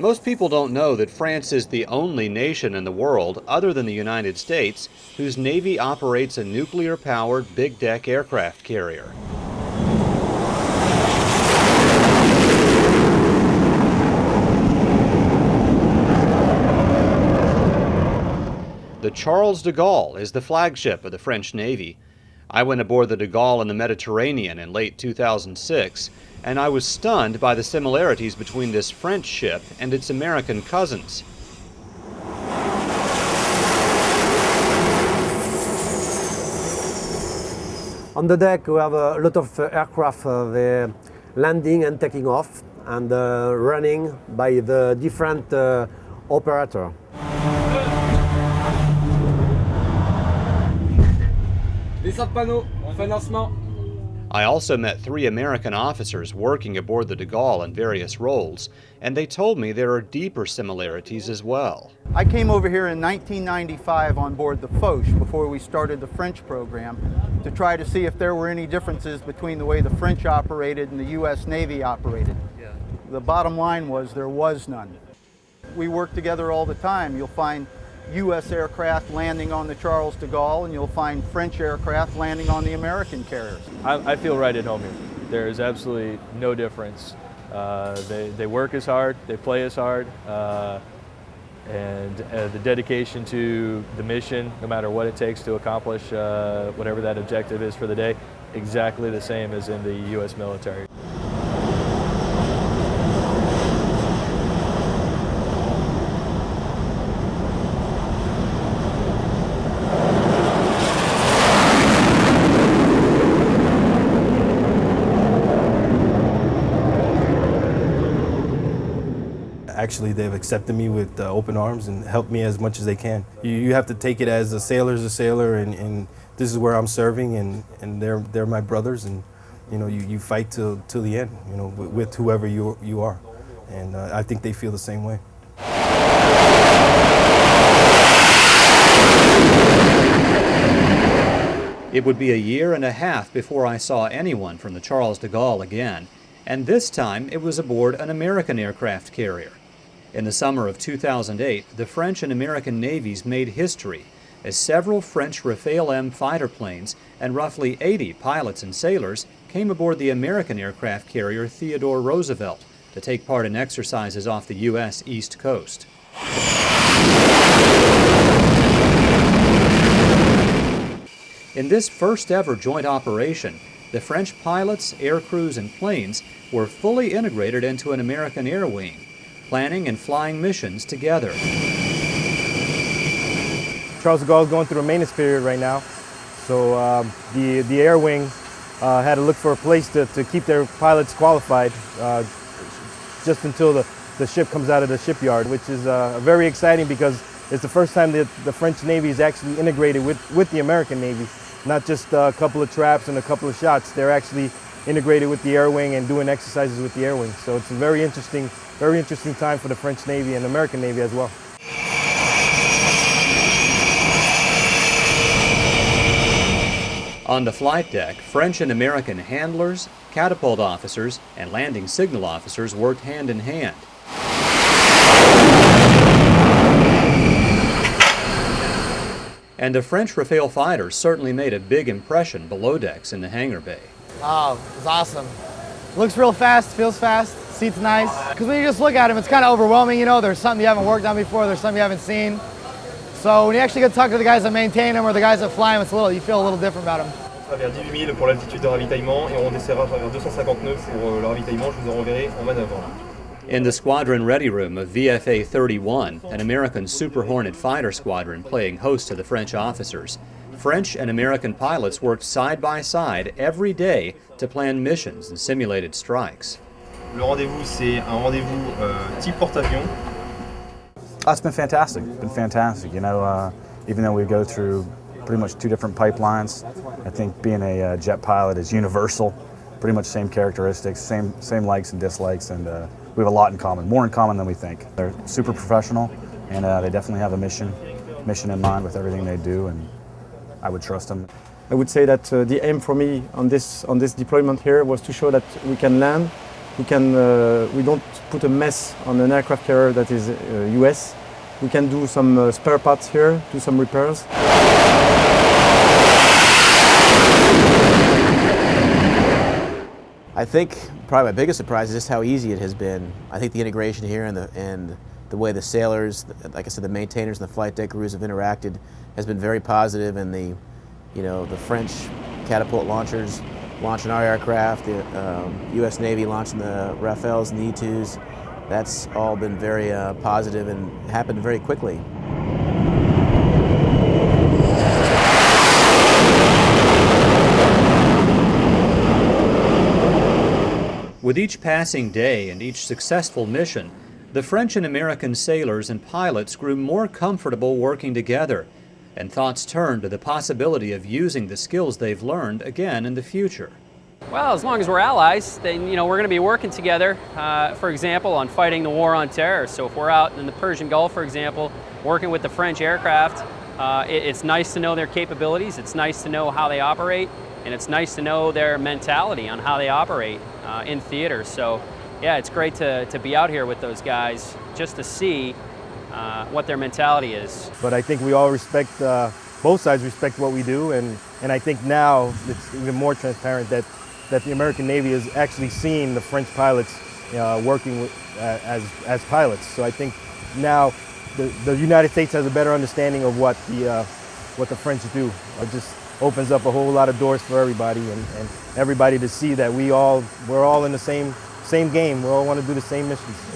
Most people don't know that France is the only nation in the world, other than the United States, whose Navy operates a nuclear-powered big-deck aircraft carrier. The Charles de Gaulle is the flagship of the French Navy. I went aboard the de Gaulle in the Mediterranean in late 2006, and I was stunned by the similarities between this French ship and its American cousins. On the deck we have a lot of aircraft they're landing and taking off and running by the different operator. I also met 3 American officers working aboard the de Gaulle in various roles, and they told me there are deeper similarities as well. I came over here in 1995 on board the Foch before we started the French program to try to see if there were any differences between the way the French operated and the U.S. Navy operated. The bottom line was there was none. We work together all the time. You'll find U.S. aircraft landing on the Charles de Gaulle, and you'll find French aircraft landing on the American carriers. I feel right at home here. There is absolutely no difference. They work as hard, they play as hard, and the dedication to the mission, no matter what it takes to accomplish whatever that objective is for the day, exactly the same as in the U.S. military. Actually, they've accepted me with open arms and helped me as much as they can. You have to take it as a sailor's a sailor, and this is where I'm serving, and they're my brothers, and you know you fight till the end, you know, with whoever you are, and I think they feel the same way. It would be a year and a half before I saw anyone from the Charles de Gaulle again, and this time it was aboard an American aircraft carrier. In the summer of 2008, the French and American navies made history as several French Rafale M fighter planes and roughly 80 pilots and sailors came aboard the American aircraft carrier Theodore Roosevelt to take part in exercises off the U.S. East Coast. In this first ever joint operation, the French pilots, air crews, and planes were fully integrated into an American air wing, planning and flying missions together. Charles de Gaulle is going through a maintenance period right now, so the air wing had to look for a place to keep their pilots qualified just until the ship comes out of the shipyard, which is very exciting because it's the first time that the French Navy is actually integrated with the American Navy. Not just a couple of traps and a couple of shots. They're actually integrated with the air wing and doing exercises with the air wing. So it's a very interesting time for the French Navy and American Navy as well. On the flight deck, French and American handlers, catapult officers, and landing signal officers worked hand in hand. And the French Rafale fighters certainly made a big impression below decks in the hangar bay. Oh, it was awesome. Looks real fast, feels fast, seat's nice. Because when you just look at them, it's kind of overwhelming, you know, there's something you haven't worked on before, there's something you haven't seen. So when you actually get to talk to the guys that maintain them or the guys that fly them, you feel a little different about them. On sera vers 18 000 pour l'altitude de ravitaillement et on descendra vers 250 nœuds pour le ravitaillement. Je vous en renverrai en manœuvre. In the squadron ready room of VFA 31, an American Super Hornet fighter squadron playing host to the French officers, French and American pilots worked side by side every day to plan missions and simulated strikes. Le rendez-vous, c'est un rendez-vous type porte-avions. It's been fantastic. It's been fantastic. You know, even though we go through pretty much two different pipelines, I think being a jet pilot is universal. Pretty much same characteristics, same likes and dislikes, and we have a lot in common, more in common than we think. They're super professional, and they definitely have a mission in mind with everything they do, and I would trust them. I would say that the aim for me on this deployment here was to show that we can land we don't put a mess on an aircraft carrier that is US. We can do some spare parts here, do some repairs. I think probably my biggest surprise is just how easy it has been. I think the integration here and the way the sailors, like I said, the maintainers and the flight deck crews have interacted has been very positive, and the French catapult launchers launching our aircraft, the U.S. Navy launching the Rafales and the E-2s, that's all been very positive and happened very quickly. With each passing day and each successful mission, the French and American sailors and pilots grew more comfortable working together, and thoughts turned to the possibility of using the skills they've learned again in the future. Well, as long as we're allies, then we're going to be working together, for example, on fighting the war on terror. So if we're out in the Persian Gulf, for example, working with the French aircraft, it's nice to know their capabilities, it's nice to know how they operate, and it's nice to know their mentality on how they operate in theater. So yeah, it's great to be out here with those guys just to see what their mentality is. But I think we all respect, both sides respect what we do, and I think now it's even more transparent that the American Navy has actually seen the French pilots working with, as pilots. So I think now the United States has a better understanding of what the French do. It just opens up a whole lot of doors for everybody, and everybody to see that we're all in the same game. We all want to do the same missions.